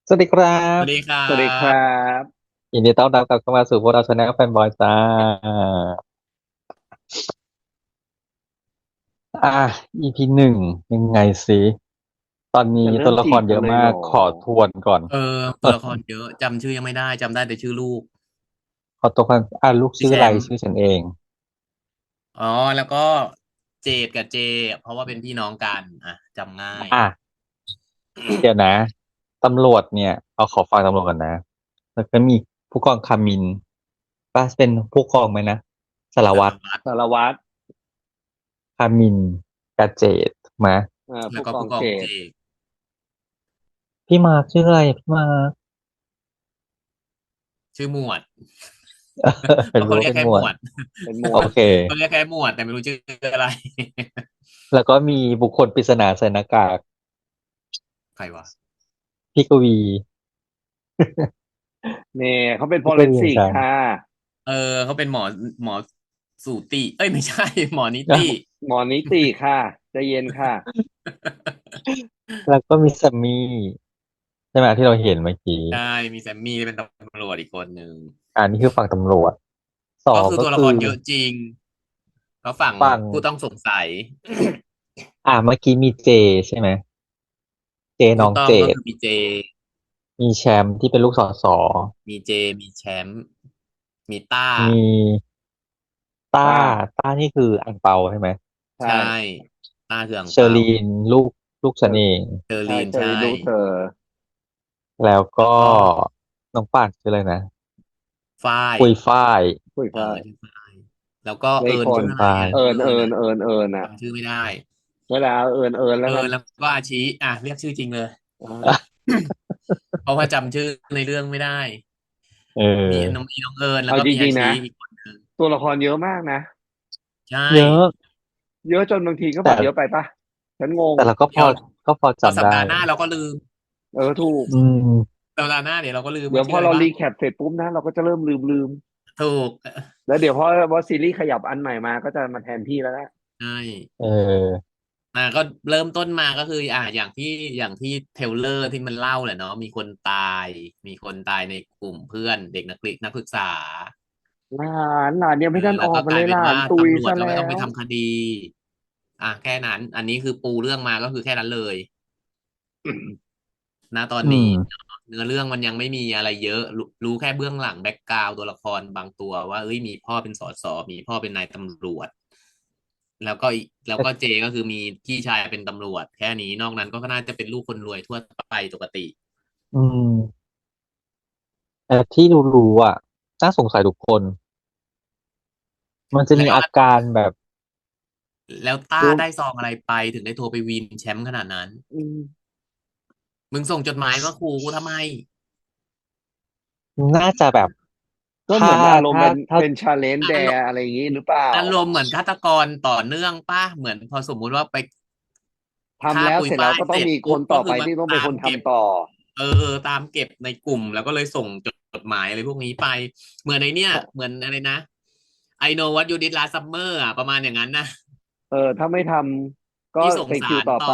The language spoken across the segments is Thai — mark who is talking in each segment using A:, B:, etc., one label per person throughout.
A: สวัสดีครั
B: สวัสดีค
A: บ
B: รั
C: สวัสดีครั
B: บ
C: บ
A: ยินดีต้อนรับกลับเข้ามาสู่พวกเราชาแนลแฟนบอยจ้าอ่ะ EP 1ยังไงสิตอนนี้
C: จะเริ่
A: ตัวละค
C: มจีบ
A: รเยอะมาก
C: กันเลยเหรอ
A: ขอทวนก่อน
B: เออตัวละครเยอะจำชื่อยังไม่ได้จำได้แต่ชื่อลูก
A: ขอตัวก่อนลูก
B: ชื่อแช
A: ชื่ออะไร
B: มป์
A: ชื่อฉันเอง
B: อ๋อแล้วก็เจดกับเจเพราะว่าเป็นพี่น้องกันอ่ะจำง่าย
A: อ่ะเดี๋ยวนะตำรวจเนี่ยเอาขอฟังตำรวจก่อนนะแล้วก็มีผู้กองคามินป้าเป็นผู้กองไหมนะสาร
B: สา
A: วัตร
B: รวัตร
C: สารวัตร
A: คามินกาเจตถูกไหม
B: แล้ว
C: ผู้กองเจ
B: ก็ผู้กองเจ
C: ด
B: ด
A: พี่มาร์คชื่ออะไรพี่มาร์ค
B: ชื่อหมวด เพ
A: เป็น
B: ราะเขาเรียก
A: รู้ว่าเป็นหมวด
B: แค่หมวด
C: เป็นหมวด
A: โอเค
B: เขาเรียกแค่หมวดแต่ไม่รู้ชื่ออะไร
A: แล้วก็มีบุคคลปริศนาใส่หน้ากาก
B: ใครวะ
A: พี่กวี
C: เนี่ยเขาเป็นฟอ
A: พี่ก
C: เรนซิก
A: วีของฉัน
C: ค่ะ
B: เออเขาเป็นหมอสูติเอ้ยไม่ใช่หมอนิติ
C: หมอนิติค่ะใจเย็นค่ะ
A: แล้วก็มีแซมมี่ใช่ไหมที่เราเห็นเมื่อกี้
B: ใช่มีแซมมี่เป็นตำรวจอีกคนหนึ่ง
A: นี่คือฝั่งตำรวจสอ
B: ก็คือ
A: งก็คือ
B: ตัวละครเยอะจริงแล้วฝั่ง
A: ฝั่ง
B: ผู้ต้องสงสัย
A: เมื่อกี้มีเจใช่ไหมเจ
B: ถู
A: น้องเจ
B: กต้องก็
A: ด
B: คือมีเจ
A: มีแชมป์ที่เป็นลูกสอสอ
B: มีเจมีแชมป์มีต้า
A: มีต้า
C: ต้า
A: ต้านี่คืออังเปาใช่ไหม
C: ใช่
B: ใช่ต้าคืออัง
A: เชอ
B: เปา
A: รีนลูก
C: เชอ
A: ฉันเอง
B: เชอ
C: ใช่
B: รีนใช่
C: เชอรี่ลูกเธอ
A: แล้วก็
B: แล้วก็
A: น้องป่านชื่ออะไรนะ
B: ฝ้าย
A: ปุยฝ้าย
C: คุยฝ้าย
B: ชื่อฝ้ายแล้วก็
C: และอีกคน
B: เอิญชื่ออะไร
A: ฝ้าย
B: อ่ะ
C: เอิญเอิ
B: ชื่อเอิญอ่ะ
C: ญเอิญเอิญอ่ะ
B: จำชื่อไม่ได้
C: เวลาเอิญเอิญแล้วกัน
B: เอิญแล้วก็อาชีอ่ะเรียกชื่อจริงเลย
C: อ่า
B: เพราะว่าจำชื่อในเรื่องไม่ได้
A: เ
B: มี
A: ออ
B: น้องเอิญแล้ว
C: เอา
B: ก็มีอาชี
C: จริงๆนะ
B: อีกคนหนึ่ง
C: ตัวละครเยอะมากนะ
B: ใช่
A: เยอะ
C: เยอะจนบางทีก็แบ
A: แต่
C: บเยอะไปปะฉันงง
A: แต่เราก็พอ
B: เดี๋ยวพอ
A: จำได้
B: สัปดาห์หน้าเราก็ลืม
C: ถูก
A: อืม
B: สัปดาห์หน้าเดี๋ยวเราก็ลืม
C: เดี๋ยวพอ
B: ว่าชื่ออะไรบ้าง
C: เรารีแคปเสร็จปุ๊บนะเราก็จะเริ่มลืม
B: ถูก
C: แล้วเดี๋ยวเพราะซีรีส์ขยับอันใหม่มาก็จะมาแทนที่แล้วนะ
B: ใช่
A: เออ
B: ก็เริ่มต้นมาก็คืออย่างที่เทรลเลอร์ที่มันเล่าแหละเนาะมีคนตายในกลุ่มเพื่อนเด็กนักเรียนนักศึกษา
C: หลานยังไม่ทัน
B: แล้วก็
C: ออกมาเลย
B: กลายเป็นว่า
C: หลานตุย
B: ตำรวจ
C: ซะแล้
B: ก็ไม่ต้องไป
C: ว
B: ทำคดีแค่นั้นอันนี้คือปูเรื่องมาก็คือแค่นั้นเลยณตอน
A: อื
B: นี้
A: ม
B: เนื้อเรื่องมันยังไม่มีอะไรเยอะรู้แค่เบื้องหลังแบ็กกราวตัวละครบางตัวว่าเอ้ยมีพ่อเป็นสสมีพ่อเป็นนายตำรวจ แล้วก็เจก็คือมีพี่ชายเป็นตำรวจแค่นี้นอกนั้นก็น่าจะเป็นลูกคนรวยทั่วไปปกติ
A: อืมแต่ที่รู้น่าสงสัยทุกคนมันจะมี
B: แล้ว
A: อาการแบบ
B: แล้วต้า
C: ดู
B: ได้ซองอะไรไปถึงได้โทรไปวีนแชมป์ขนาดนั้น
C: อืม
B: มึงส่งจดหมายมาขู่กูทำไม
A: น่าจะแบบถ้า
C: ก็เหมือนอารมณ์เป็น
A: ถ้า
C: เป็นชาเลนจ์แด
B: อารมณ์
C: อะไรอย่างนี้หรือเปล่า
B: อารมณ์เหมือนฆาตกรต่อเนื่องป่ะเหมือนพอสมมุติว่าไปฆ่า
C: ทำแล้ว
B: ปุย
C: เสร็จแล้ว
B: ฝ้ายเสร็จ
C: ก็ต้องมีค
B: ปุ๊บ
C: นต่อไป
B: ก็คือมา
C: ที่ต้องเป็นคน
B: ตามเก็บ
C: ทำต่อ
B: ตามเก็บในกลุ่มแล้วก็เลยส่งจดหมายอะไรพวกนี้ไปเหมือนในเนี่ยเหมือนอะไรนะ I know what you did last summer ประมาณอย่างนั้นนะ
C: ถ้าไม่ทำก็
B: ที่ส่ง
C: ไป
B: สารต่อ
C: คิวต่อไป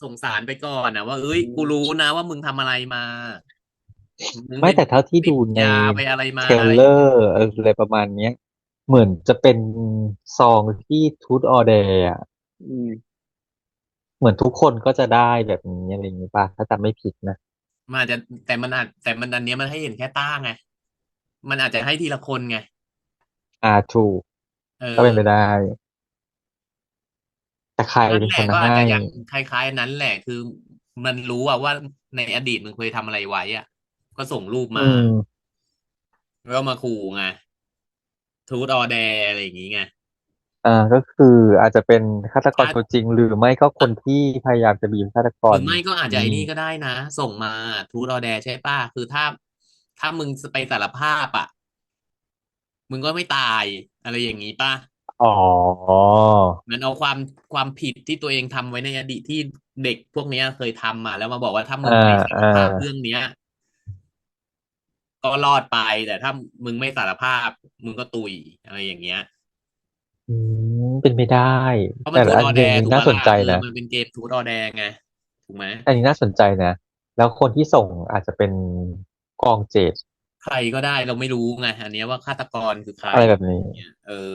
B: ส่งสารไปก่อนว่าเอ้ย
C: อื
B: กูรู้
C: ม
B: นะว่ามึงทำอะไรมามึงไป
A: ไม่แต่เท่าที่
B: ติด
A: ดูใน
B: ยาไปอะไร
A: เท
B: มาอะไร
A: รลเลอร์อะไรประมาณเนี้ยเหมือนจะเป็นซองที่ทูตออเดย์
C: อืม
A: เหมือนทุกคนก็จะได้แบบนี้อะไรอย่างนี้ป่ะถ้าจำไม่ผิดนะ
B: มันอาจจะแต่มันอันเนี้ยมันให้เห็นแค่ต้าไงมันอาจจะให้ทีละคนไง
A: ถูก
B: เอ
A: ก็เป็นไปได้
B: อ
A: แต่ใคร
B: นั่นแหละ
A: เป็นคนให้
B: ก็อาจจะอย่างคล้ายๆนั้นแหละคือมันรู้ว่าในอดีตมึงเคยทำอะไรไว้ก็ส่งรูป
A: อื
B: มา
A: ม
B: แล้วก็มาขู่ไงทูตออแดอะไรอย่างงี้ไง
A: ก็คืออาจจะเป็นฆาตกร
B: ถ้า
A: ตัวจริงหรือไม่ก็คนที่พยายามจะบีบฆาตกร
B: หรือไม่ก็อาจจะไอ้
A: นี่
B: นี่ก็ได้นะส่งมาทูตออแดใช่ป่ะคือถ้ามึงไปสารภาพมึงก็ไม่ตายอะไรอย่างนี้ป่ะ
A: อ๋อ
B: มันเอาความผิดที่ตัวเองทำไว้ในอดีตที่เด็กพวกเนี้ยเคยทำแล้วมาบอกว่าถ้า
A: อ่า
B: มึงไปสาร
A: อ่า
B: ภาพเรื่องเนี้ยก็รอดไปแต่ถ้ามึงไม่สารภาพมึงก็ตุยอะไรอย่างเงี้ย
A: อืเป็นไปได้
B: เพราะ
A: แต่
B: มันทูตออแด
A: อันหนึ่งนี่
B: ถูกปะล่ะ
A: น่าสนใจนะ
B: มันเป็นเกมทูตออแดไงถูกไหม
A: อันนี้น่าสนใจนะ แล้วคนที่ส่งอาจจะเป็นกองเจด
B: ใครก็ได้เราไม่รู้ไงอันเนี้ยว่าฆาตกรคือใคร
A: อะไรแบบนี้
B: เนี่ย
A: เออ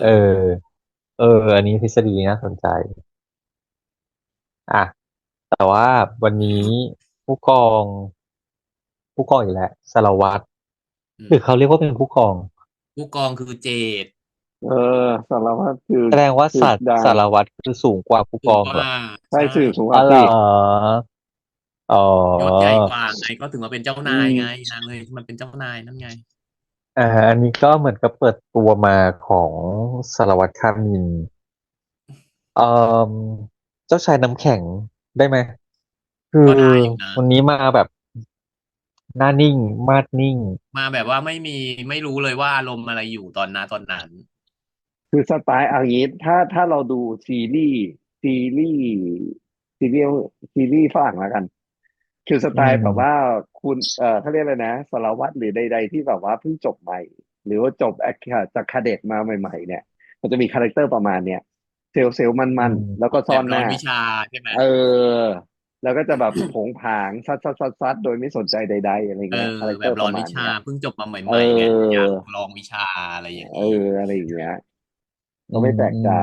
A: เอออันนี้ทฤษฎีน่าสนใจอ่ะแต่ว่าวันนี้ผู้กองผู้กองอีกแล้วสารวัตร
B: อืม
A: หรือเขาเรียกว่าเป็นผู้กอง
B: ผู้กองคือเจด
C: เออสารวัตรคือ
A: แสดงว่า
C: สืบได้
A: สารวัตรคือสูงกว่าผู้
B: สูงกว่า
A: กองเหรอ
C: ใช่
B: ใช่
C: สืบสูงก
A: อ๋อเหรอ
C: ว่าสิ
A: อ๋อ
B: ยศใหญ่กว่าไงก็ถึงมาเป็นเจ้า
C: อื
B: นายไง
C: ม
B: นางเลยมันเป็นเจ้านายนั่นไง
A: อันนี้ก็เหมือนกับเปิดตัวมาของสารวัตรคามินเอ่อเจ้าชายน้ำแข็งได้ไหมคือ
B: ก็ได้อยู่นะ
A: วันนี้มาแบบหน้านิ่งมาดนิ่ง
B: มาแบบว่าไม่รู้เลยว่าอารมณ์อะไรอยู่ตอนนั้น
C: คือสไตล์เอางี้ถ้าเราดูซีรีส์ซีรีส์ซีรีส์ฝรั่งแล้วกันคือส
A: อื
C: ไตล์แบบว่า
A: ม
C: คุณเขาเรียกอะไรนะสารวัตรหรือใดๆที่แบบว่าเพิ่งจบใหม่หรือว่าจบจากคาเด็กมาใหม่ๆเนี่ยมันจะมีคาแรคเตอร์ประมาณเนี้ยเซลล์
A: อื
C: มันๆแล้ว
A: ม
C: ก็
B: แบบ
C: ซ่อนหน้า
B: ร้อนวิชาใช่ไหม
C: เออแล้วก็จะแบบโผงผางซัดโดยไม่สนใจใดๆอะไร
B: เออ
C: เงี้ยคาแรคเต
B: แบบ
C: อร์
B: ร้อนวิชา
C: ประมาณเนี้ย
B: เพิ่งจบมาใ
C: เอ
B: หม่ๆไงอยาก
C: อ
B: ลองวิชาอะไรอย่าง
C: เอ
B: นี้
C: ออะไรอย่างเงี้ย
A: อื
C: ก็ไม่แปลกใจ
A: ม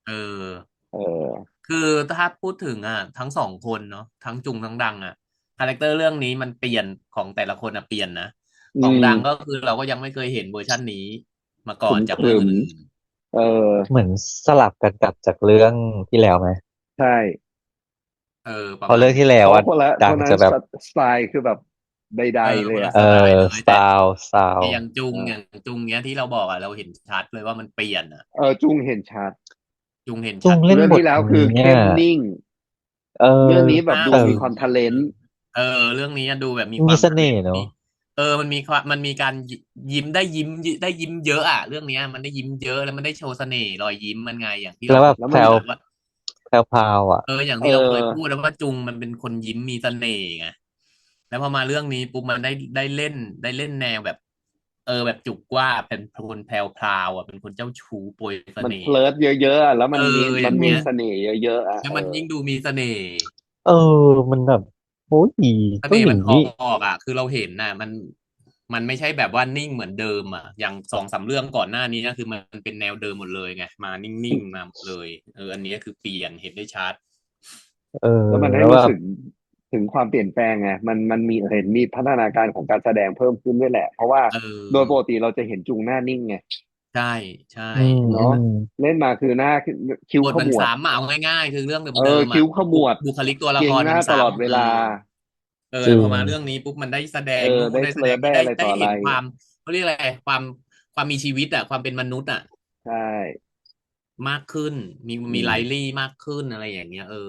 B: เออ
C: เออ
B: คือถ้าพูดถึงอ่ะทั้งสองคนเนาะทั้งจุงทั้งดังอ่ะคาแรคเตอร์เรื่องนี้มันเปลี่ยนของแต่ละคนอ่ะเปลี่ยนนะ
C: อื
B: ของดังก็
C: ม
B: คือเราก็ยังไม่เคยเห็นเวอร์ชันนี้มาก่
C: ข
B: อนจากเรื่อง
C: ึม
B: อื่น
C: ๆเออ
A: เหมือนสลับกันกลับจากเรื่องที่แล้วไหม
C: ใช่
B: ๆประ
A: เพราะเรื่อง
B: มาณนั้น
A: ที่แล้วอ่ะ
C: เพราะคนละ
A: ดั
C: คนนั้น
A: งจะแบบ
C: สไตล์คือแบบใดๆเลยอ่ะ
B: คนละส
A: เออ
B: ไตล์เลย
A: สไต
B: แต่
A: ล์สไตล์
B: อย่างจุงอย่าง
C: เออ
B: จุงเนี้ยที่เราบอกอ่ะเราเห็นชัดเลยว่ามันเปลี่ยนอ่ะ
C: จุงเห็นชัด
B: จุงเห็น
A: จุงเล่น
B: ชัดเลย
C: เรื่องที่แล้วคือ
A: บทนี้เนี่ย
C: เข้มนิ่ง
A: เออ
C: เรื่องนี้แบบดู
A: แต่
C: มีความทะเลนต์
B: เออเรื่องนี้ดูแบบมีค
A: มี
B: วามทะเล
A: เสน่ห์เนอะ
B: นมีมันมีความมันมีการยิ้มได้ยิ้มเยอะอ่ะเรื่องเนี้ยมันได้ยิ้มเยอะแล้วมันได้โชว์เสน่ห์รอยยิ้มมันไงอย่างที่
A: แล้วแบบ
B: เราเคย
C: แล้วมัน
A: แพรว
B: พูดอะว่า
A: แพรวพราวอ่ะ
B: อย่าง
C: เอ
B: ที่เราเคยพูด
C: อ
B: แล้วว่าจุงมันเป็นคนยิ้มมีเสน่ห์ไงแล้วพอมาเรื่องนี้ปุ๊บมันได้เล่นแนวแบบแบบจุกว่าเป็นคนแพรวพราวอ่ะเป็นคนเจ้าชู้โปรยเส
C: มัน
B: น่ห์
C: เฟลิร์ตเยอะๆอะแล้ว
B: เออ
C: มันมี
B: อย่างเงี้ย
C: เสน่ห์เยอะๆอ่ะ
B: แล้ว
C: เออ
B: มันยิ่งดูมีเสน่ห์
A: เออมันแบบโอ้ย
B: เสน่ห์มันอ
A: ก็อย่างนี้
B: อกอ่ะคือเราเห็นน่ะมันไม่ใช่แบบว่านิ่งเหมือนเดิมอ่ะอย่างสองสามเรื่องก่อนหน้านี้นะคือมันเป็นแนวเดิมหมดเลยไงมานิ่งๆมาหมดเลยอันนี้คือเปลี่ยนเห็นได้ชัด
A: เออ
C: แล้วมันให้
A: แล้วแบบ
C: รู้สึกถึงความเปลี่ยนแปลงไงมันมีเห็นมีพัฒนาการของการแสดงเพิ่มขึ้นด้วยแหละเพราะว่า
B: เ
C: โดยป
B: ออ
C: กติเราจะเห็นจุงหน้านิ่งไง
B: ใช่ใช่
A: อืม
C: เนาะ
A: อืม
C: เล่นมาคือหน้าคิ้ว
B: บทมัน
C: ขมวด
B: ซ้ำอะเอาง่ายๆคือเรื่องเดิมๆอ่ะ
C: คิ้วขมวด
B: บุคลิกตัวละค
C: เก่งหน้า
B: รมันซ้
C: ตลอดเว
B: ำ
C: ลา
B: พ
A: จริง
B: อมาเรื่องนี้ปุ๊บมันได้แสดงนู่น
C: ได้
B: ได้แสดง
C: เฟลิร์ตได้
B: นี่ได้
C: อะไรต่ออะไร
B: เห็นความเขาเรียกอะไรความมีชีวิตอ่ะความเป็นมนุษย์อ่ะ
C: ใช่
B: มากขึ้น
C: อื
B: มีไล
C: ม
B: ลี่มากขึ้นอะไรอย่างเงี้ย
A: อื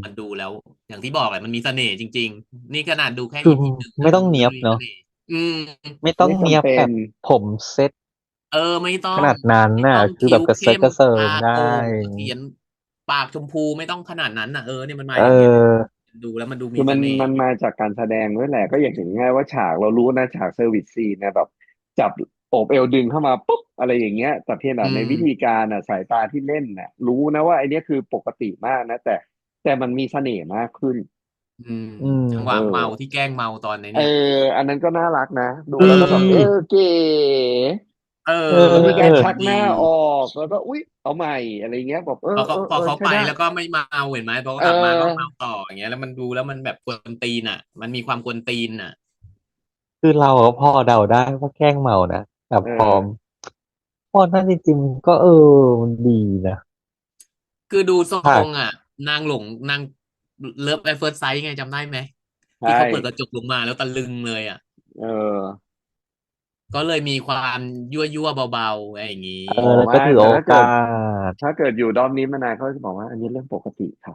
B: มัน
A: ม
B: ดูแล้วอย่างที่บอกแหละมันมีเสน่ห์จริงๆนี่ขนาดดูแค่
A: คือ
B: อีพีหนึ่ง
A: ไม่ต้อง
B: นะมันดูแล้ว
A: เนียบเนาะ
B: มีเสน่ห์อืม
A: ไม่ต้อง
C: ไม่
A: เนีย
C: จำเป็น
A: บแบบผมเซ็ต
B: ไม่ต้อง
A: ขนาดนั้นน่ะคือ
B: คิ้ว
A: แบบกระเซิ
B: เข้ม
A: ร์กระเซิ
B: ตา
A: งได้
B: โป่งเขียนปากชมพูไม่ต้องขนาดนั้นน่ะเนี่ยมันมา
A: เ
B: อย่างเงี้ย
A: ออ
B: ดูแล้วมันดู
C: คือมัน
B: มีเสน่ห์
C: มันมาจากการแสดงด้วยแหละก็อย่างถึงง่ายว่าฉากเรารู้นะฉากเซอร์วิสซีนนะแบบจับโอบเอวดึงเข้ามาปุ๊บอะไรอย่างเงี้ยแต่เพียงแต่
B: อืม
C: ในวิธีการอ่ะสายตาที่เล่นน่ะรู้นะว่าไอเนี้ยคือปกติมากนะแต่มันมีเสน่ห์มากขึ้น
B: อืม
A: อืม
B: จังห
C: เอ
B: วะเมา
C: อ
B: ที่แกล้งเมาตอนใน
C: เออ
B: เนี่ย
C: อันนั้นก็น่ารักนะดู
A: อื
C: แล้วก็แบบ
A: ม
C: เก๋
B: เออ
A: เอ
C: แล้วมีการชัก
B: ดี
C: หน้าออกแล้วก็อุ๊ยเอาใหม่อะไรเงี้ยบอก
B: พอเขา
C: ใช่ได้
B: ไปแล้วก็ไม่เมาเห็นไหมพอ
C: เอ
B: กลับมาก็เมา
C: อ
B: ต่ออย่างเงี้ยแล้วมันดูแล้วมันแบบกวนตีนอ่ะมันมีความกวนตีนอ่ะ
A: คือเราก็พอเดาได้ว่าแกล้งเมานะแต่
C: เอ
A: พอ
C: อ
A: พอนั่นจริงๆก็มันดีนะ
B: คือดูทร
A: ฉาก
B: งอ่ะนางหลงนางเลิฟแอ t เฟิร์สไซส์ไงจำได้ไหม
C: ใช่
B: ที่เขาเปิดกระจกลงมาแล้วตะลึงเลยอ่ะ
C: เออ
B: ก็เลยมีความยั่วเบาๆอะไรอย่างนี้
A: แล้วก็
C: โอ้ไม่
A: ถือโอกา
C: แต่ถ้าเกิด
A: ส
C: ถ้าเกิดอยู่ดอมนี้มานานเขาจะบอกว่าอันนี้เรื่องปกติค่ะ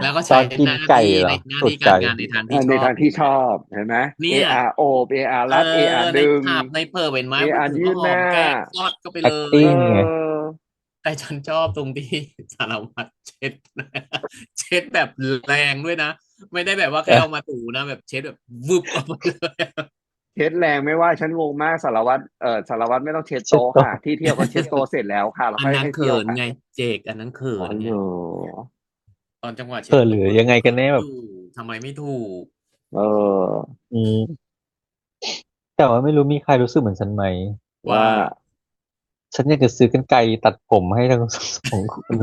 B: แล้วก็
A: ตอ
B: ใช้
A: นกินไก่
B: หน้าที่
A: เหรอ
B: ในหน้า
A: สุดใจ
B: ที่การงานในทางที่ช
C: ใน
B: อบ
C: ทางที่ชอบเห็นไหมเอ
B: เนี่ย
C: อาโอบเออา
B: เออ
C: รัดเออา
B: ใน
C: ดึง
B: ผับในเพิบเห็นไหม
C: เออา
B: พูดถึงก็ห
C: ยืดหน้า
B: อมแก้มกอดก็ไปเลย
C: เ
A: acting ไง
C: ออ
B: แต่ฉันชอบตรงที่สารวัตรเช็ดเช็ดแบบแรงด้วยนะไม่ได้แบบว่าแค่เอามาถูนะแบบเช็ดแบบวึบออกมาเลย
C: เช็ดแรงไม่ว่าฉันงงมากสารวัตรสารวัตรไม่ต้องเช็ด
A: เช็ด
C: โต๊ะค่ะ
A: โต๊ะ
C: ที่เที่ยวก็เช็ดโต๊ะเสร็จแล้วค่ะแล้วค่อย
B: อันนั้นเขิ
C: ให้เที่ยวค่ะ
B: นไงเจกอันนั้นเขินไง
C: อ๋อเหรอ
B: ตอนจังหวะเช็ด
A: เออหรือ
B: โต๊ะ
A: ยังไงกันแน่แบบ
B: อยู่ ทำอะไรไม่ถูก
C: เออ
A: อืมแต่ว่าไม่รู้มีใครรู้สึกเหมือนฉันไหม
B: ว่า
C: ว่า
A: ฉันอยากจะซื้อกรรไกรตัดผมให้ทั้งสองคน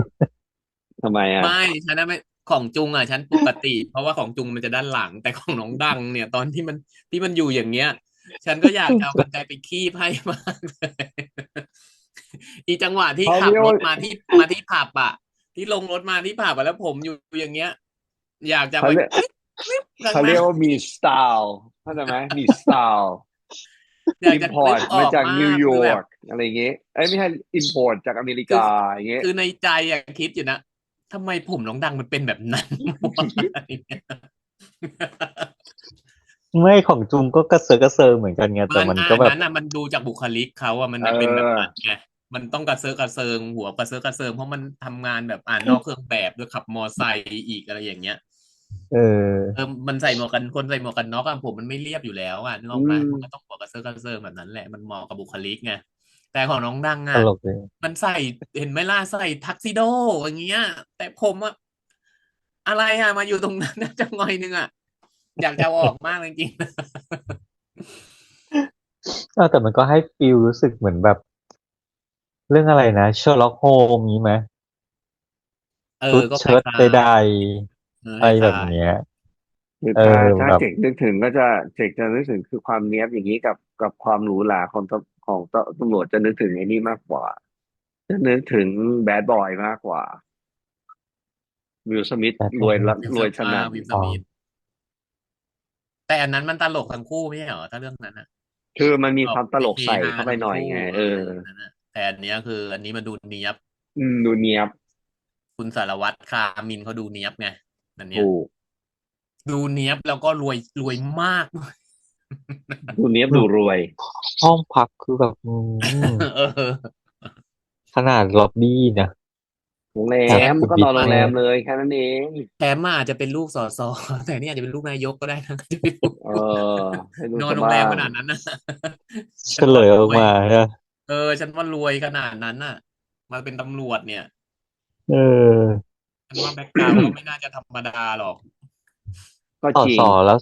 C: ทำไมอ่ะ
B: ไม่ฉันน่ะไม่ของจุงอ่ะฉันปกติเพราะว่าของจุงมันจะด้านหลังแต่ของน้องดังเนี่ยตอนที่มันอยู่อย่างเงี้ยฉันก็อยากจะเอากรรไกรไปคีบให้มากเลยอีจังหวะที่ขับ
C: เขาเรียกว่า
B: รถมาที่ผับอ่ะที่ลงรถมาที่ผับอะแล้วผมอยู่อย่างเงี้ยอยากจะไป
C: เขาเรียก
B: ข้าง
C: เขา
B: หน้า
C: เรียกว่ามีสไตล์เข้าใจไหมมีสไตล์
B: อยาก
C: อิม
B: จะกริป
C: พอร์ตมา
B: ออกมา
C: จากนิวย
B: กคือแบบ
C: อร์กอะไรอย่างเงี้ยเอ้ยไม่ใช่อิมพอร์ตจากอเมริ
B: คือ
C: กาอย่างเงี้ย
B: คือในใจอะคิดอยู่นะทำไมผมน้องดังมันเป็นแบบนั้นวะอะไรเงี้ย
A: ไม่ของจุงก็กระเซาะกระเซิงเหมือนกันไงแต่
B: มันอัน
A: มันก็แบบ
B: นั้นน่ะมันดูจากบุคลิกเขาอะมัน
C: เ
B: จะเป็นแบบนั้น
C: ออ
B: ไงมันต้องกระเซาะกระเซิงหัวกระเซาะกระเซิงเพราะมันทำงานแบบนอกเครื่องแบบด้วยขับมอไซค์อีกอะไรอย่างเงี้ย
A: เออ
B: มันใส่หมวกกันคนใส่หมวกกันน็อกอะผมมันไม่เรียบอยู่แล้วอะนึกอ
C: อื
B: อกไหม
C: ม
B: มันก็ต้องหัวกระเซาะกระเซิงแบบนั้นแหละมันเหมาะกับบุคลิกไงแต่ของน้องดัง
A: ต
B: อะ
A: ลกเลย
B: มันใส่เห็นไหมล่ะใส่ทักซิโดอย่างเงี้ยแต่ผมอะอะไรอะมาอยู่ตรงนั้นนะจังหน่อยนึงอะอยากจะเอาออกมากจริง
A: แต่มันก็ให้ฟีลรู้สึกเหมือนแบบเรื่องอะไรนะเชอร์ล็อกโฮมนี้ไหม
B: ๆ
A: ชุด
B: ก็ค
A: เชิ้ต
B: ล้า
A: ใด
B: ย
A: ๆอะไร
B: คล้าย
A: แบบเนี้ย
C: คือ
A: เออ
C: ถ้า
A: แบบ
C: เจกนึกถึงก็จะเจกจะนึกถึงคือความเนี้ยบอย่างนี้กับความหรูหราของตำรวจจะนึกถึงไอ้นี่มากกว่าจะนึกถึงแบดบอยมากกว่าวิลสมิธ
A: แบบ
C: รวยละ
B: วิล
C: รวยสนั่น
B: วิลส
A: อ๋อ
B: มิธ แต่อันนั้นมันตลกทั้งคู่ไม่ใช่เหรอถ้าเรื่องนั้นอ่ะ
C: คือมันมี
B: ออก
C: ความตลก
B: เฮ
C: ใส่
B: ฮาทั้ง
C: เข้าไปหน่อย
B: คู่
C: ไงเออ
B: นั่นน่ะแต่อันเนี้ยคืออันนี้มาดูเนียบ
C: ดูเนียบ
B: คุณสารวัตรคามินเขาดูเนียบไงอันเนี้ย
C: ถูก
B: ดูเนียบแล้วก็รวยมากด้วย
C: ดูเนียบดูรวย
A: ห้องพักคือแบบ
B: เออ
A: ขนาดล็อบบี้นะ
C: โรงแร
B: แชมป์
C: มก็นอนโรงแร
A: สุขุมวิทแม่
C: มเลยแค่นั้นเอง
B: แชมป์อาจจะเป็นลูกสอสอแต่นี่อาจจะเป็นลูกนายกก็ได้นะก็จะไม่รู้
C: เออให้ดู
B: นอน
C: ซะบ้าง
B: โรงแรมขนาดนั้นนะ
A: เฉ
B: ฉัน
A: ล
B: ว่ารวย
A: ยออกมาเนี่ย
B: เออฉันว่ารวยขนาดนั้นน่ะมาเป็นตำรวจเนี่ย
A: เออ
B: ฉันว่าแบ็กกราวด์ก็ไม่น่าจะธรรมดาหรอก
C: ก็จริง
A: สอสอแล้ว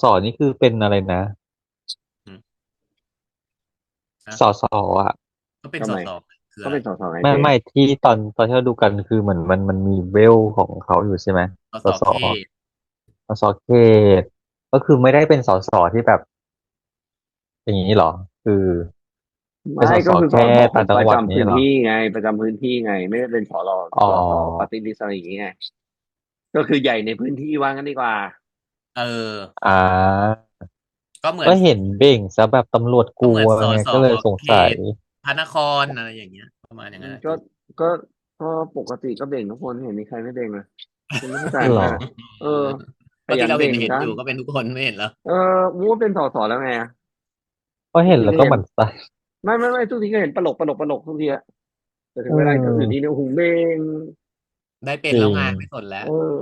A: สอนี่คือเป็นอะไรนะ
B: อืมนะ
A: สอสออ่ะ
B: ก็เป็น
C: ทำไม
B: สอสอคืออะไร
C: ก็เป็นสองไง
A: ไม่
C: เจ๊
A: ไม่ที่ตอนที่เราดูกันคือเหมือนมันมีเวลของเขาอยู่ใช่ไหม
B: สอสอเข
A: สอสอ
B: ต
A: สอสอเขตก็คือไม่ได้เป็นสอสอที่แบบอย่างนี้เหรอคือเป็น
C: ไม่
A: สอสอแค่
C: ก็คือสสของประ
A: ต่างจังหวัด
C: จำพื้น
A: นี้เหรอ
C: ที่ไงประจำพื้นที่ไงไม่ได้เป็น
A: อ๋อ
C: สปาร์ตี้ลิสต์อะไรอย่างเงี้ยก็คือใหญ่ในพื้นที่ว่างั้นดีกว่า
B: เออ
A: อ่า
B: ก็เหมือน
A: ก็เห็นเบ่งซะแบบตำรวจกลัว
B: สอสอ
A: ไงก็เลยสง
B: เข
A: สัย
B: ตพระนครอะไรอย่างเงี้ยประมาณอย่างนั้นนะ
C: ก็
B: จุ๊บ
C: ก็ก็ปกติก็เบ่งทุกคนเห็นมีใครไม่เบ่งเลยคุณไม่เข้าใจ
A: หรอ
C: ไหมอะเออขยัน
B: ก็ที่เราเห็
C: เบ่งกัน
B: นเห็นอยู่ก็เป็นทุกคนไม่เห็นเหรอ
C: เออมูดเป็นสแล้วไงอะ
A: ก็เห็นแล้วก็
C: ทุกทีก็เห็น
A: หมั่นไส้
C: ไม่ทุกทีก็เห็นปลกทุกทีอะแต่ถึ
A: เ
C: งเวลาก็อื่นที
A: ออ
C: เนี่ยโอ้โหเบ่ง
B: ได้เป็น
A: จริง
B: แล้วไงไม่สนแล้ว
C: เออ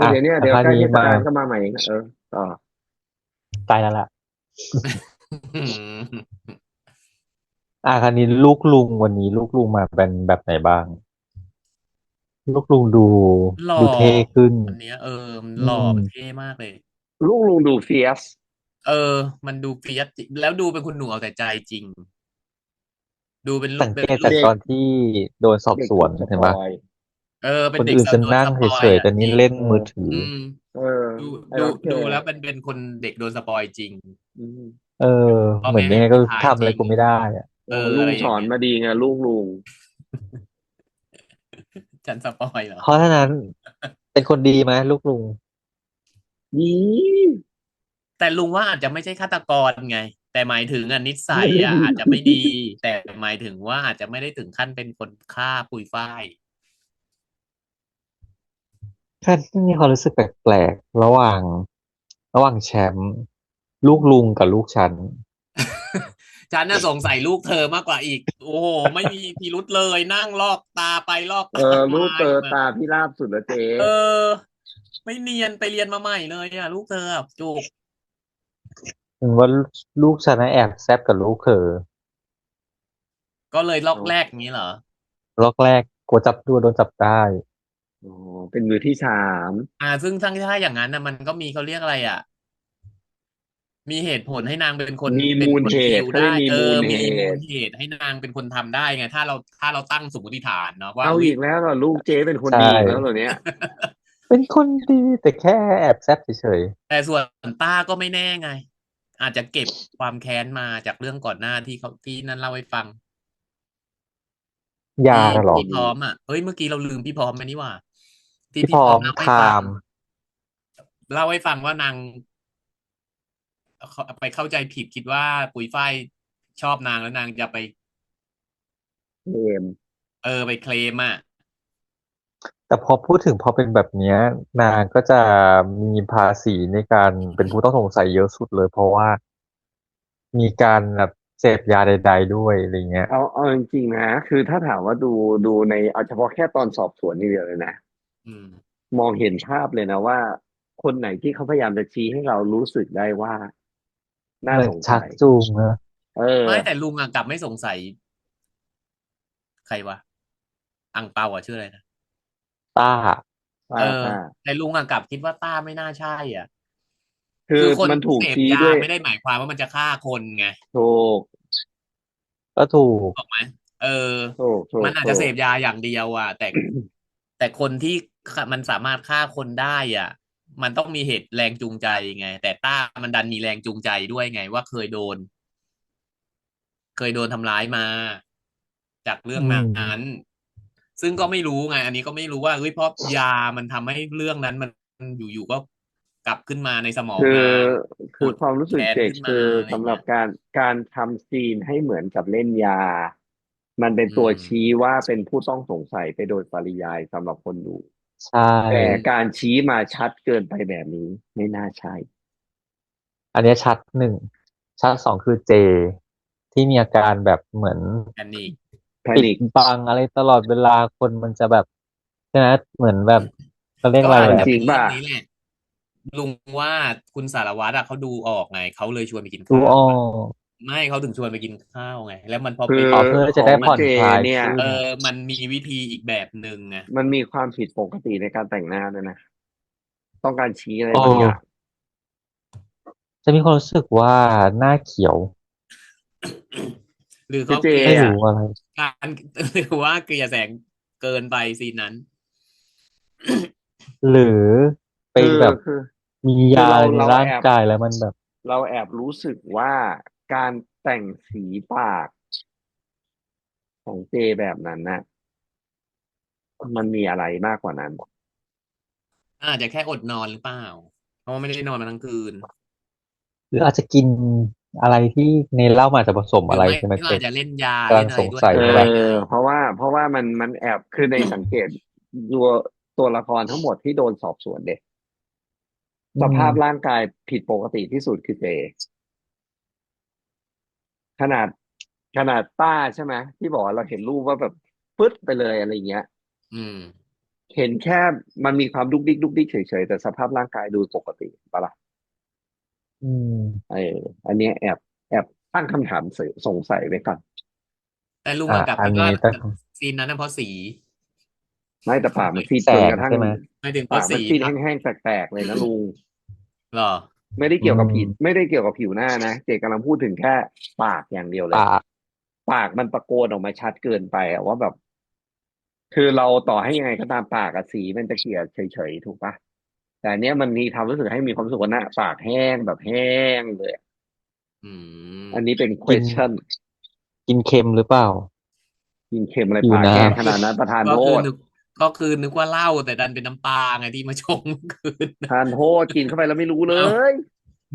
A: อ่ะ
C: เดี๋ยวเนี้ย
A: แต่
C: เดี๋ยวใกล้
A: คราวนี้มา
C: เทศกาลก็มาใหม่อีกนะเออต่อ
A: ตายแล้วล่ะ คราวนี้ลูกลุงวันนี้ลูกลุงมาเป็นแบบไหนบ้างลูกลุงดู
B: หล่อ
A: ดูเท่ขึ้น
B: วันเนี้ยมัน
A: อื
B: หล่อมันเท่
A: ม
B: มากเลย
C: ลูกลุงดูเฟียส
B: เออมันดูเฟียสจริงแล้วดูเป็นคุณหนูเอาแต่ใจจริงดูเป็นลู
A: สังเกต
B: กเป็นลูก
A: จากต
C: เด็ก
A: อนที่โดนสอบ
C: เด็ก
A: สวน
C: ถูกส
A: เห็นปะ
C: ปอย
B: เป็น
A: คนอื่นจะ
B: เด็กโดน
A: นั่ง
B: สปอย
A: เฉยๆแต่นี่
B: อ่ะจริง
A: เล่น
C: เออ
A: มือถือ
B: อืม
C: เออ
B: ดู
C: ไอ้
B: ดู
C: ดอนแค
B: ดู
C: ร์
B: แล้วเป็นคนเด็กโดนสปอยจริง
C: อืม
A: เออ
B: พ่อ
A: เหมือนยังไงก็
B: แม่ให้ไปถ่าย
A: ทำ
B: จริง
A: อะไรกูไม่ได้อะ
C: ลุง
B: อะไรอย่างเงี้ย
C: สอนมาดีไงลูกลุง
B: ฉันสปอยเหรอ
A: เพราะฉะนั้นเป็นคนดีไหมลูกลุง
C: นี่
B: แต่ลุงว่าอาจจะไม่ใช่ฆาตกรไงแต่หมายถึงนิสั
C: ไม่ได้ดี
B: ยอาจจะไม่ดีแต่หมายถึงว่าอาจจะไม่ได้ถึงขั้นเป็นคนฆ่าปุยฝ้าย
A: แค่มีความรู้สึกแปลกๆระหว่างแชมป์ลูกลุงกับลูกฉัน
B: ฉันน่ะสงสัยลูกเธอมากกว่าอีกโอ้โหไม่มีพิรุธเลยนั่งลอกตาไปลอก
C: เอ
B: ตามา
C: อลูกเตอ
B: แบบ
C: ตาพี่ราบสุดแล้วเจ๊
B: เออไม่เนียนไปเรียนมาใหม่เลยอ่ะลูกเธออะจุก
A: ถึงว่าลูกฉันน่ะแอบแซบกับลูกเธอ
B: ก็เลยลอก
C: เอา
B: แรกอย่างนี้เหรอ
A: รอบแรกกลัวจับตัวโดนจับได้
C: อ๋อเป็นมือที่สาม
B: ซึ่งถ้าอย่างนั้นนะมันก็มีเขาเรียกอะไรอ่ะ มีเหตุผลให้นางเป็นคน
C: มี
B: เป็นคน
C: มูลเห
B: คิวได้
C: ตุเขาเรียกมีมูลเห
B: มีมูล
C: ตุ
B: เหตุให้นางเป็นคนทำได้ไงถ้าเราตั้งสมมติฐานเนาะว่า
C: เอา
B: อุ๊ย
C: อีกแล้วเหรอลูกเจ๊เป็นคน
A: ใช่
C: ดีอีกแล้วเหรอเนี่ย
A: เป็นคนดีแต่แค่แอบแซบเฉย
B: แต่ส่วนต้าก็ไม่แน่ไงอาจจะเก็บความแค้นมาจากเรื่องก่อนหน้าที่เขาที่นั่นเล่าให้ฟัง
A: ๆยา
B: ที่
A: น่ะเหรอ
B: พี่พร้อมเฮ้ยเมื่อกี้เราลืมพี่พร้อมไปนี่หว่าที่
A: พี่พร้อม
B: พี่พร้อมเล่า
A: ไท
B: ให้ฟัง
A: ม์
B: ว่านางไปเข้าใจผิดคิดว่าปุ๋ยฝ้ายชอบนางแล้วนางจะไป
C: เกม
B: ไปเคลม
A: แต่พอพูดถึงพอเป็นแบบเนี้ยนางก็จะมีภาษีในการเป็นผู้ต้องสงสัยเยอะสุดเลยเพราะว่ามีการแบบเสพยาใดๆด้วยอะไรเงี้ย
C: เอาจริงๆนะคือถ้าถามว่าดูในเอาเฉพาะแค่ตอนสอบสวนนี่เดียวเลยนะ
B: อืม
C: มองเห็นภาพเลยนะว่าคนไหนที่เขาพยายามจะชี้ให้เรารู้สึกได้ว่าน่า
A: เหมือนชัก
C: สงสัย
A: จูงนะ
C: เอ
B: ไม่แต่
C: อ
B: ลุงกลับไม่สงสัยใครวะอังเปาชื่ออะไรนะ
A: ต้า
B: เออ
C: ถ้า
B: แต่ลุงกลับคิดว่าต้าไม่น่าใช่
C: คือ
B: คือคน
C: มันถูก
B: เสพ
C: ชี้ด้วย
B: ยาไม่ได้หมายความว่ามันจะฆ่าคนไง
C: ถูก
A: ก็ถูก
B: ถูกไหมเออ
C: ถูกถู
B: มันอาจจะ
C: กถูก
B: เสพยาอย่างเดียวแต่คนที่มันสามารถฆ่าคนได้มันต้องมีเหตุแรงจูงใจไงแต่ต้ามันดันมีแรงจูงใจด้วยไงว่าเคยโดนทำร้ายมาจากเรื่
A: อื
B: องนั้น
A: ม
B: ซึ่งก็ไม่รู้ไงอันนี้ก็ไม่รู้ว่าเฮ้ยเพราะยามันทำให้เรื่องนั้นมันอยู่ๆก็กลับขึ้นมาในสมอง
C: คือ
B: นางโกรธ
C: ความรู้สึก
B: แค้นขึ้นมา
C: เจกคือ
B: อะไรเงี้ย
C: สำหรับการทำซีนให้เหมือนกับเล่นยามันเป็น
B: อื
C: ตัว
B: ม
C: ชี้ว่าเป็นผู้ต้องสงสัยไปโดยปริยายสำหรับคนดู
A: ใช
C: แต่
A: ่
C: การชี้มาชัดเกินไปแบบนี้ไม่น่าใช่
A: อันเนี้ยชัดหนึ่งชัดสองคือเจที่มีอาการแบบเหมือน
B: อันนี้
A: ปิด
C: แพนิค
A: บังอะไรตลอดเวลาคนมันจะแบบใช่ไหมเหมือนแบบเขาเรียก
B: ก็อาจ
A: อะไรอ่ะ
C: จริงป่ะ
B: จะเป็นเรื่องนี้แหละลุงว่าคุณสารวัตรเขาดูออกไงเขาเลยชวนไปกิน
A: ดูอ้อ
B: ข้าวไม่เขาถึงชวนไปกินข้าวไงแล้วมันพอไป
C: คือ
A: อ๋อเพื่อ
C: ของ
A: จะได้ผ่อน
C: เจ
A: คลาย
C: เนี่ย
A: ขึ้น
B: มันมีวิธีอีกแบบหนึ่งไง
C: มันมีความผิดปกติในการแต่งหน้าด้วยนะต้องการชี้อะไร
A: โอ้
C: บางอย่าง
A: จะมีความรู้สึกว่าหน้าเขียว
B: หรือ
C: คือเจ
B: เขาเกลีย
A: ไม่
C: อ่ะ
A: รู้อะไร
B: การหรือว่าเกลียแสงเกินไปซีนนั้น
A: หรือไป
C: คือ
A: แบบ
C: คือ
A: มี
C: คือเรา
A: ยาอะไรในร่าง
C: เราแอบ
A: กายแล้วมันแบบ
C: เราแอบรู้สึกว่าการแต่งสีปากของเจแบบนั้นนะมันมีอะไรมากกว่านั้น
B: อาจจะแค่อดนอนหรือเปล่าเพราะว่าไม่ได้นอนมาทั้งคืน
A: หรืออาจจะกินอะไรที่ในเหล้ามันอาจจะผสมอะไร
B: หรือไม่
A: ใช่ไหมเจ
B: ก็อาจจะเล่นยา
A: กำลังสง
B: เล่นอะไรด้วย
C: เออ
A: สัยใช่ปะ
C: เพราะว่ามันแอบคือในสังเกตตัวตัวละครทั้งหมดที่โดนสอบสวนเด็ก
A: อื
C: สภาพร่า
A: ม
C: งกายผิดปกติที่สุดคือเจขนาดขนาดต้าใช่ไหมที่บอกว่าเราเห็นรูปว่าแบบปึ๊ดไปเลยอะไรเงี้ย
B: อืม
C: เห็นแค่มันมีความดุกดิกดุกดิกเฉยๆแต่สภาพร่างกายดูปกติปะล่ะ
A: อืม
C: เอออันเนี้ยแอบตั้งคำถามสงสัยไว้ก่อน
B: แต่ลุง
A: อ่ะ
B: กลับ
A: อัน
B: คิดว่า
A: นี้แต่
B: ซีนนั้นนะเพราะสี
C: ไม่แต่ปากมันซีด
A: แส
C: จนกระทั่ง
A: งใช่ไหม
B: ไม่ถึงเพราะ
C: ปากมันซีด
B: สีปะ
C: แห้งๆแปลกๆเลยนะลุง
B: หรอ
C: ไม่ได้
A: อื
C: เกี่ยวกับผิวไม่
A: ม
C: ได้เกี่ยวกับผิวหน้านะเจกำลังพูดถึงแค่ปากอย่างเดียวเลย
A: ปาก
C: ปากมันตะโกนออกมาชัดเกินไปอะว่าแบบคือเราต่อให้ยังไงก็ตามปากกับสีมันจะเกลี่ยเฉยๆถูกปะแต่อันเนี้ยมันมีทำรู้สึกให้มีความรู้สึกว่าหน้าปากแห้งแบบแห้งเลยอะ
B: อื
C: อันนี้
B: ม
C: เป็น
A: กิน
C: question
A: กินเค็มหรือเปล่า
C: กินเค็มอะไร
A: ผิวน้
C: ปากแห้งขนาดนั้นประทาน
B: ก็
C: โทษ
B: คือนึกก็คือนึกว่าเหล้าแต่ดันเป็นน้ำปลาไงที่มาชงเมื่อคืน
C: ทานโทษกินเข้าไปแล้วไม่รู้เล
B: เมา
C: ย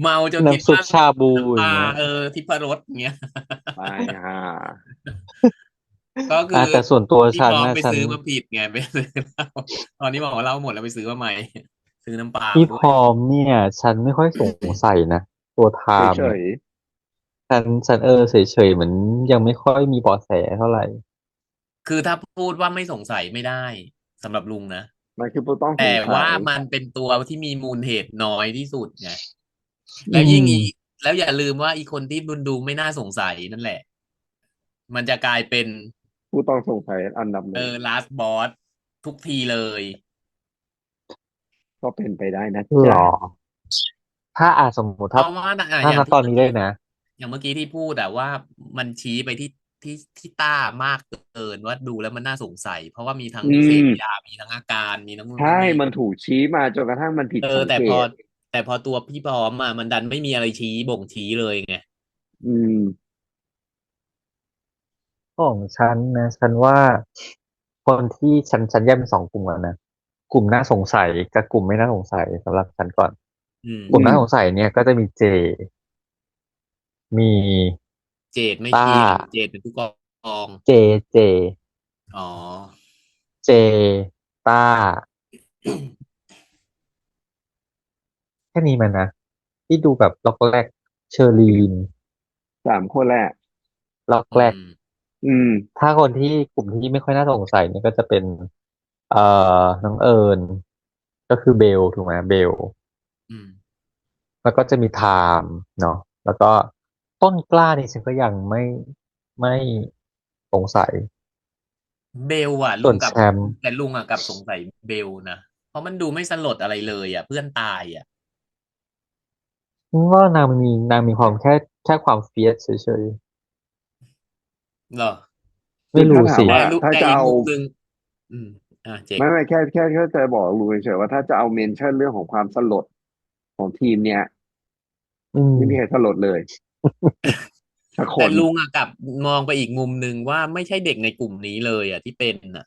B: เมาจ
A: ำน้ำซุป
B: นคิดว่า
A: ชาบู
B: น้ำปลา
A: อย่างเงี้ย
B: ทิพรสอย่างเงี้ย
C: ไปฮ่า
B: ก็คือ
A: แต่ส่วนตัว
B: พี่
A: ฉั
B: พร้อมไป
A: นนะฉัน
B: ซื้อมาผิดไงไปซื้อเหล้าตอนนี้บอกว่าเหล้าหมดแล้วไปซื้อมาใหม่ซื้อน้ำปลา
A: พี่
B: มาด้วย
A: พร้อมเนี่ยฉันไม่ค่อยสงสัยนะตัวไท
C: เฉ
A: ม์เนี่ย
C: ย
A: ฉันเฉยๆเหมือนยังไม่ค่อยมีเบาะแสเท่าไหร่
B: คือถ้าพูดว่าไม่สงสัยไม่ได้สำหรับลุงนะ
C: ๆมันคือผู้ต้องส
B: แต่ว่า
C: งสัย
B: มันเป็นตัวที่มีมูลเหตุน้อยที่สุดไง
A: อื
B: แล้วยิ่งอี
A: ม
B: แล้วอย่าลืมว่าอีคนที่ดูไม่น่าสงสัยนั่นแหละมันจะกลายเป็น
C: ผู้ต้องสงสัยอันดับหนึ่ง
B: last boss ทุกทีเลย
C: ก็เป็นไปได้นะ
A: หร
C: จ๊ะ
A: อถ้าสมมติ
B: เพราะว่าอย่าง
A: ถ้าตอน
B: ที่เมื่อกี้
A: นี้เลยนะ
B: อย่างเมื่อกี้ที่พูดอะว่ามันชี้ไปที่ต้ามากเกินว่าดูแล้วมันน่าสงสัยเพราะว่ามีทั้ง
C: อื
B: เส
C: ม
B: พยามีทั้งอาการมีทั้งนู่น
C: ใช่
B: นั่นนี่
C: มันถูกชี้มาจนกระทั่งมันผิดสังเกต
B: แต่พอตัวพี่พร้อมอะมันดันไม่มีอะไรชี้บ่งชี้เลยไง
C: อืม
A: ของฉันนะฉันว่าคนที่ฉันแยกเป็นสองกลุ่มก่อนนะกลุ่มน่าสงสัยกับกลุ่มไม่น่าสงสัยสำหรับฉันก่อน
B: อืม
A: กลุ่ม
C: อืม
A: น่าสงสัยเนี่ยก็จะมีเจมี
B: เจดไม่
A: ต้า
B: เกี่ยวเจดเป็นผู้กอง
A: เจเจ
B: อ๋อ
A: เจต้าแค่นี้มันนะที่ดูแบบล็อกแรกเชอรีน
C: 3 คนแรก
A: ล็อก
B: อื
A: แรก
B: ม
C: อืม
A: ถ้าคนที่กลุ่มที่ไม่ค่อยน่าสงสัยเนี่ยก็จะเป็นเอ่อน้องเอิญก็คือเบลถูกไหมเบล
B: อืม
A: แล้วก็จะมีไทม์เนาะแล้วก็ต้นกล้านี่ฉันก็ยังไม่สงสัย
B: เบลอะ
A: ส่วนแช
B: ลุงกับ
A: มป์
B: แต่ลุงอะกับสงสัยเบลนะเพราะมันดูไม่สลดอะไรเลยอะเพื่อนตายอะ
A: ว่นางมีความแค่ความเฟียสเฉย
B: เหรอ
A: ๆไม่รู้สิ
B: แต่
C: คือถ้าถามว่า
B: ลูกแต่อีก
C: ถ้าจะเอา
B: มุมหนึ่งอืมเจ๊ก
C: ไม่แค่จะบอกลุงเฉยๆว่าถ้าจะเอาเมนชั่นเรื่องของความสลดของทีมเนี้ย
A: อืม
C: ไม่มีใครสลดเลยสักคน
B: แต่ลุงอะกลับมองไปอีกมุมหนึ่งว่าไม่ใช่เด็กในกลุ่มนี้เลยอะที่เป็นอะ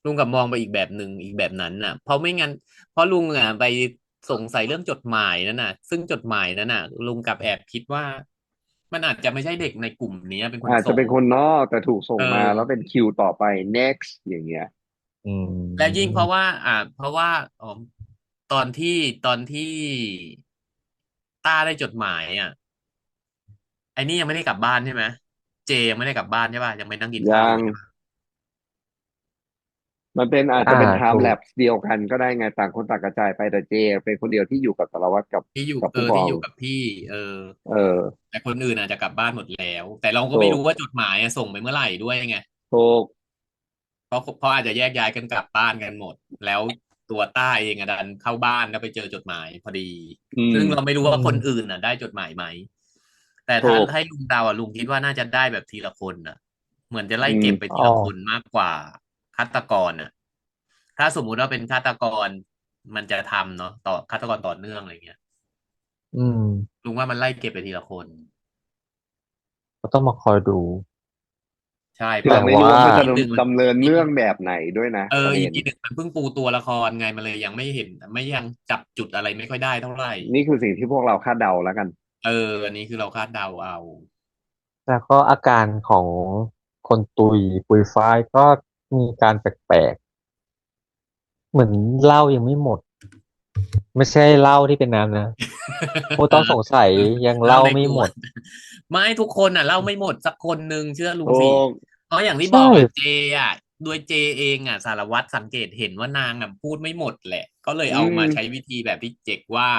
B: ลุงกลับมองไปอีกแบบหนึ่งอีกแบบนั้นน่ะเพราะไม่งั้นเพราะลุงอะไปสงสัยเรื่องจดหมายนั่นน่ะซึ่งจดหมายนั้นน่ะลุงกลับแอบคิดว่ามันอาจจะไม่ใช่เด็กในกลุ่มนี้เป็นคน
C: อาจจะ
B: ส่ง
C: เป็นคนนอกแต่ถูกส่
B: เอ
C: งมาแล้วเป็น
B: อ
C: คิวต่อไป next อย่างเงี้ย
A: อื
B: แล้วยิ่งเพราะ
A: ม
B: ว่าเพราะว่าอ๋อตอนที่ตอนที่ต้าได้จดหมายไอ้นี่ยังไม่ได้กลับบ้านใช่ไหมเจยังไม่ได้กลับบ้านใช่ป่ะยังไปนั่งกินข้าว
C: ยัง
B: อยู่ใช่ป่ะ
C: มันเป็นอาจ
A: อ่า
C: จะเป็นไท
A: ถูก
C: ม์แลปเดียวกันก็ได้ไงต่างคนต่างกระจายไปแต่เจเป็นคนเดียวที่อยู่กับสารวัตรกับ
B: ที่อยู่
C: ผู้กอง
B: ที่อยู่กับพี่
C: เออ
B: แต่คนอื่นอาจจะกลับบ้านหมดแล้วแต่เราก็ไม่
C: ถูก
B: รู้ว่าจดหมายส่งไปเมื่อไหร่ด้วยไง
C: ถูก
B: เพราะอาจจะแยกย้ายกันกลับบ้านกันหมดแล้วตัวต้าเองดันเข้าบ้านแล้วไปเจอจดหมายพอดี
C: อืม
B: ซึ่งเราไม่รู้
A: อื
B: ว่าคนอื่น
A: ม
B: ได้จดหมายไหม แต่ถ้า
C: ถูก
B: ให้ลุงเดาลุงคิดว่าน่าจะได้แบบทีละคนเหมือนจะไล่
C: อืม
B: เก็บไป
A: อ๋อ
B: ทีละคนมากกว่าฆาตกรถ้าสมมุติว่าเป็นฆาตกรมันจะทำเนาะต่อฆาตกรต่อเนื่องอะไรเงี้ย
A: อืม
B: ลุงว่ามันไล่เก็บไปทีละคน
A: ก็ต้องมาคอยดู
B: ใช่เพ
C: คือเราไม่รู้
B: ราะ
A: แต่ว่า
C: ว่ามันจะ
B: อีกหนึ่งมัน
C: ดำเนิน
B: อีก
C: เรื่องแบบไหนด้วยนะประเด็น
B: อีกหนึ่งมันเพิ่งปูตัวละครไงมันเลยยังไม่เห็นไม่ยังจับจุดอะไรไม่ค่อยได้เท่าไหร่
C: นี่คือสิ่งที่พวกเราคาดเดาแล้วกัน
B: อันนี้คือเราคาดเดาเอา
A: แล้วก็อาการของคนปุยฝ้ายก็มีการแปลกๆเหมือนเหล้ายังไม่หมดไม่ใช่เหล้าที่เป็นน้ำนะ ผู้ต้องสงสัยยัง
B: เล่า
A: เล่า
B: ในขวด
A: ไม่หมด
B: ไม่ทุกคนเล่าไม่หมดสักคนหนึ่งเชื่อลุง
C: โอ้
B: สิเพราะอย่างที่บ
A: ใช่
B: อกเจอ่ะโดยเจเองสารวัตรสังเกตเห็นว่านางพูดไม่หมดแหละก็เลย
C: อื
B: เอามาใช้
C: ม
B: วิธีแบบที่เจ๊กว่า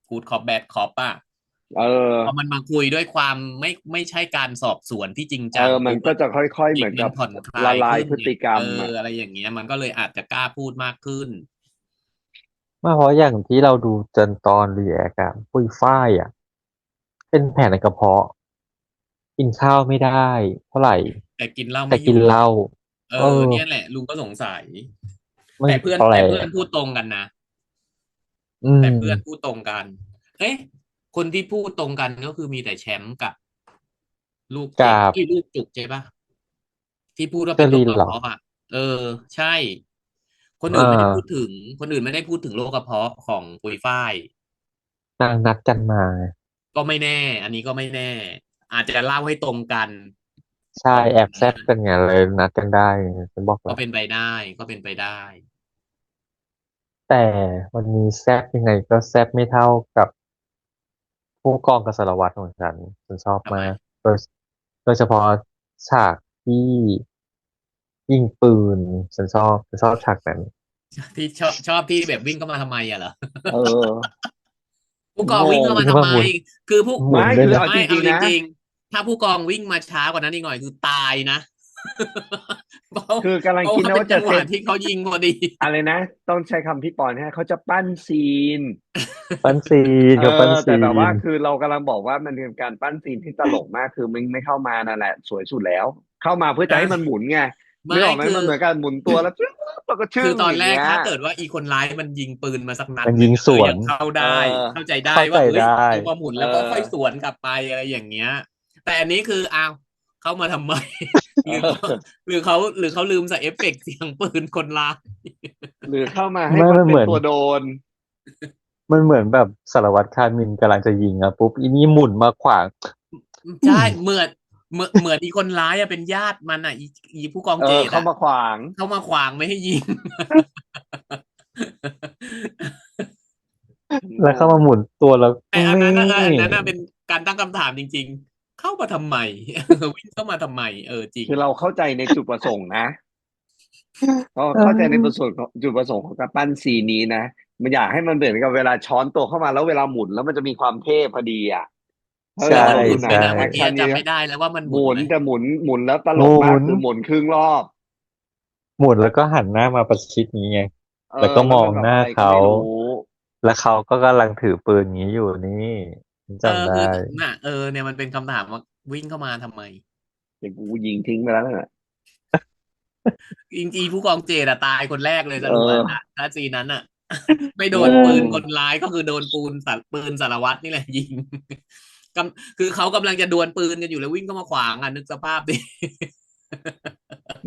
B: กูดคอปแบดคอป
C: เออ
B: พอมันมาคุยด้วยความไม่ใช่การสอบสวนที่จริง
C: เอ
B: จัง
C: อมัน
B: ปุ๊บ
C: ก็จะค่อยๆเหมือนกับ
B: เด็กมันผ่อนคลา
C: ละ
B: ยขึ้นไง
C: ลายพฤติกรรมอ่ะ
B: อะไรอย่างเงี้ยมันก็เลยอาจจะกล้าพูดมากขึ้น
A: ไม่เพราะอย่างที่เราดูจนตอนรีแอคอะปุยฝ้ายอะเป็นแผลในกระเพาะกินข้าวไม่ได้เท่าไหร่
B: แต่กินเหล้า
A: แต่
B: ไม่หยุด
A: กินเหล้า
B: เออ
A: เออ
B: เนี่ยแหละลุงก็สงสัย
A: มันแปล
B: แต่เพื่อน
A: ก
B: พูดตรงกันนะ
A: อื
B: แต่เพื่อนพู
A: ม
B: ดตรงกันเอ๊ะคนที่พูดตรงกันก็คือมีแต่แชมป์กับลูกเจ็ก
A: กับ
B: ที่ลูกจุกใช่ปะที่พูดว่า
A: เจ
B: เป็นโรค
A: รินเหรอ
B: กระเพาะเออใช่คน
A: เอ
B: อื่นไม่ได้พูด
A: อ
B: ถึงคนอื่นไม่ได้พูดถึงโรคกระเพาะของปุยฝ้าย
A: นางนัดกันมา
B: ก็ไม่แน่อันนี้ก็ไม่แน่อาจจะเล่าให้ตรงกัน
A: ใช่
B: ก็
A: แอบแซบกันไงเลยนัดกันได้ฉันบอกแล้ว
B: เป็นไปได้ก็เป็นไปได้
A: แต่วันนี้แซบยังไงก็แซบไม่เท่ากับผู้กองกับสารวัตรของฉันชอบ
B: ทำไม
A: มากโดยเฉพาะฉากที่ยิงปืนฉันชอบฉากนั้น
B: ที่ชอบที่แบบวิ่งเข้ามาทำไมเหรอ
C: เออ
B: ผู้กอง
C: ง
B: วิ่ง
C: ง
B: เข้ามาทำไม
A: วิ่งเข้ามา
B: คือผู้
A: หมุ
C: ไม่
A: นด้วยนะ
C: คือเอา
B: ไม่เอา
C: จริงๆนะ
B: จริงๆถ้าผู้กองวิ่งมาช้ากว่านั้นอีกหน่อยคือตายนะ เพราะ
C: คือกำลัง
B: เพราะว่าเป็น
C: คิดนะว่าจะ
B: จังหวะ
C: เซต
B: ที่เขายิงพอดี
C: อะไรนะต้องใช้คำพี่ปอนให้เขาจะปั้นซีน
A: ปั้นซีน
C: เอ
A: กับปั้น
C: แต่
A: ซี
C: แบบว่า
A: น
C: คือเรากำลังบอกว่ามันเป็นการปั้นซีนที่ตลกมากคือมึงไม่เข้ามานั่นแหละสวยสุดแล้วเข้ามาเพื่อจะให้มันหมุนไงนึ
B: ไม่
C: กออกไหม
B: คือ
C: มันเหมือนการหมุนตัวแล้วจึ๊บแล้วก็ชึ่
B: คือ
C: ง
B: ตอนแรก
C: อย่างเงี้ย
B: ถ้าเกิดว่าอีคนร้ายมันยิงปืนมาสักนัด
A: มัน
B: หนึ่งเอ
A: ยิงสวน
B: อยังเข้า
C: เอ
B: ได้
C: อ
B: เข้าใจได้
A: เข้าใจ
B: ว่าเอ้ย
A: ได้
B: เอามาหมุน
C: เอ
B: แล้วก็ค่อยส
C: อ
B: วนกลับไปอะไรอย่างเงี้ยแต่อันนี้คืออ้าวเข้ามาทำไม
C: เ
B: หรือเขา
C: ออ
B: หรือเขาลืมใส่เอฟเฟกต์เสียงปืนคนร้าย
C: หรือเข้ามาให้
A: ไม่
C: มัน
A: มันเหมือน
C: เป็นตัวโดน
A: มันเหมือนแบบสารวัตรคามินกำลังจะยิงอะปุ๊บอีนี่หมุนมาขวางอื
B: ใช่
A: ม
B: เหมือนอีคนร้ายอะเป็นญาติมันอ่ะอีผู้กอง
C: เออเข้า
B: เจดอ่ะ
C: มาขวาง
B: เข้ามาขวางไม่ให้ยิง
A: แล้วเข้า
C: งง
A: มาหมุนตัวแล้ว
B: แต่อัน
A: นี่
B: นั้นนะอันนั้นนะเป็นการตั้งคำถามจริงๆเข้ามาทำไมวิ่งเข้ามาทำไมจริง
C: คือเราเข้าใจในจุดประสงค์นะเรา
A: เ
C: เข้าใจในประ
A: ออ
C: สงค์ของจุดประสงค์ของการปั้นซีนนี้นะมันอยากให้มันเหมือนกับเวลาช้อนตัวเข้ามาแล้วเวลาหมุนแล้วมันจะมีความเท่พอดีอ่ะ ถ้าเว
A: ใช่
B: แล้วมัน
C: ลาเราดู
B: หมุนไหม
C: หนังแอ
B: นะเมื่อกี้
C: คชั่นนี้
B: จำไม่ได้แล้วว่ามันห
C: หมุ
B: มุนไหม
C: นแต่หมุนแล้วต
A: หมุ
C: ลกมาก
A: น
C: คือหมุนครึ่งรอบ
A: หมุนแล้วก็หันหน้ามาประชิดนี้ไง
C: เออ
A: แล้วก็
C: แล้วมันแบบ
A: มองหน้าเขา
C: อะไรก็ไม่รู้
A: แล้วเขาก็กำลังถือปืนอย่างนี้อยู่นี่จำได้
B: คือน่ะเนี่ยมันเป็นคำถามว่าวิ่งเข้ามาทำไม
C: เดี๋ยวกูยิงทิ้งไปแล้วน่ะ
B: จริงๆผู้กองเจดอะตายคนแรกเลยส
C: เอ
B: รุปอะ
C: อ
B: ถ้าซีนนั้นอะไม่โด
C: ง
B: นปืน
C: ง
B: คนร้ายก็คือโดนปืนสารวัตรนี่แหละยิงคือเขากำลังจะดวลปืนกันอยู่แล้ววิ่งเข้ามาขวางอ่ะนึกสภาพดิ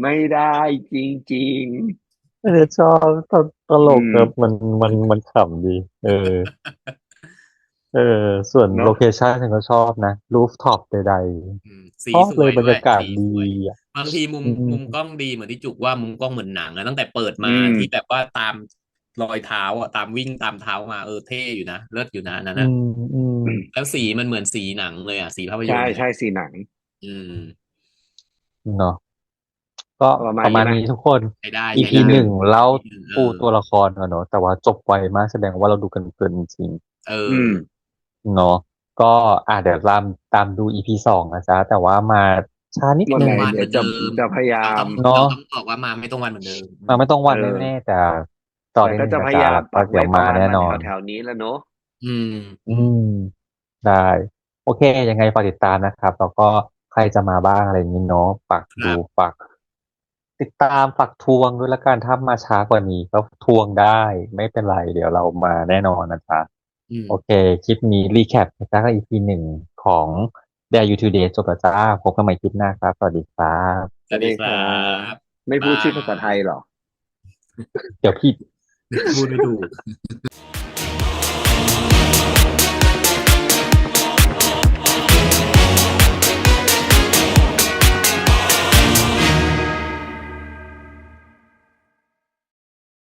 C: ไม่ได้จริง
A: เออชอบต
C: ๆ
A: ลกครับมันขำดีเออเออส่วนโล
C: เนาะ
A: เคชั่นฉันก็ชอบนะรูฟท็อปใด
B: สี
A: ๆชอบ
B: สวยด้วย
A: เลยบรรยากาศ
B: สี
A: ดี
B: สวย
A: อ่ะ
B: บางที
A: อืม
B: มุมกล้องดีเหมือนที่จุกว่ามุมกล้องเหมือนหนังอะตั้งแต่เปิด
C: อื
B: มา
C: ม
B: ที่แบบว่าตามรอยเท้าอ่ะตามวิ่งตามเท้ามาเท่อยู่นะเลิศอยู่นะอันนั้น
A: อื
B: นะ
A: มอืม
B: แล้วสีมันเหมือนสีหนังเลยอ่ะสีภาพย
C: ใช่
B: นตร์เลย
C: ใช่สีหนัง
B: อืม
A: เนาะก็
C: ประมา
A: ประมาณ
C: ณนี้ไหม
A: นี้ทุกคน
B: ใช้ได้ใช้
C: EP
B: ได้
A: EP ห
C: หนึ่ง
A: นึ่งเล่า
B: นิดนึง
A: ปูตัวละครก่อนเนาะแต่ว่าจบไวมากแสดงว่าเราดูกันเพลินจริง
B: เอ
C: อืม
B: อ
A: ๆเนาะก็เดี๋ยวตามดู EP สองนะจ๊ะแต่ว่ามาช้านิด
C: วันไหน
A: นึง
B: ไม่ตรงวัน
C: เดี๋ยวจะ
B: เหมือนเดิม
C: พยายาม
B: เรา
A: เนาะ
B: ต้องบอกว่ามาไม่ตรงวันเหมือนเดิม
A: มาไม่ต้อง
C: เอ
A: วัน
C: อ
A: แน่ๆแต่ตอน
C: แต่ก็
A: นิดนึงนะ
C: จะพยายาม
A: จ๊ะแล้วก็
C: ปักไว้
A: เดี๋ยวมา
C: ประมาณวัน
A: แน่นอน
C: แถวๆนี้แล้วเนอะ
B: อืม
A: อืมได้โอเคยังไงฝากติดตามนะครับแล้วก็ใครจะมาบ้างอะไรอย่างนี้เนาะฝากดู
B: ครับ
A: ฝากติดตามฝากทวงด้วยละกันถ้ามาช้ากว่านี้ก็ทวงได้ไม่เป็นไรเดี๋ยวเรามาแน่นอนนะจ๊ะ
B: อืม
A: โอเคคลิปนี้รีแคปนะจ๊ะก็ EP หนึ่งของ Dare You Today จบแล้วจ้าพบกันใหม่คลิปหน้าครับสวัสดีครับ
B: สวัสดีครั
C: สวัสดีครับ
B: บ
C: ไม่
B: บา
C: พูดชื่อภาษาไท
B: ย
C: ยหรอ
A: เดี๋ยวพี่
B: พูดไม่ถูก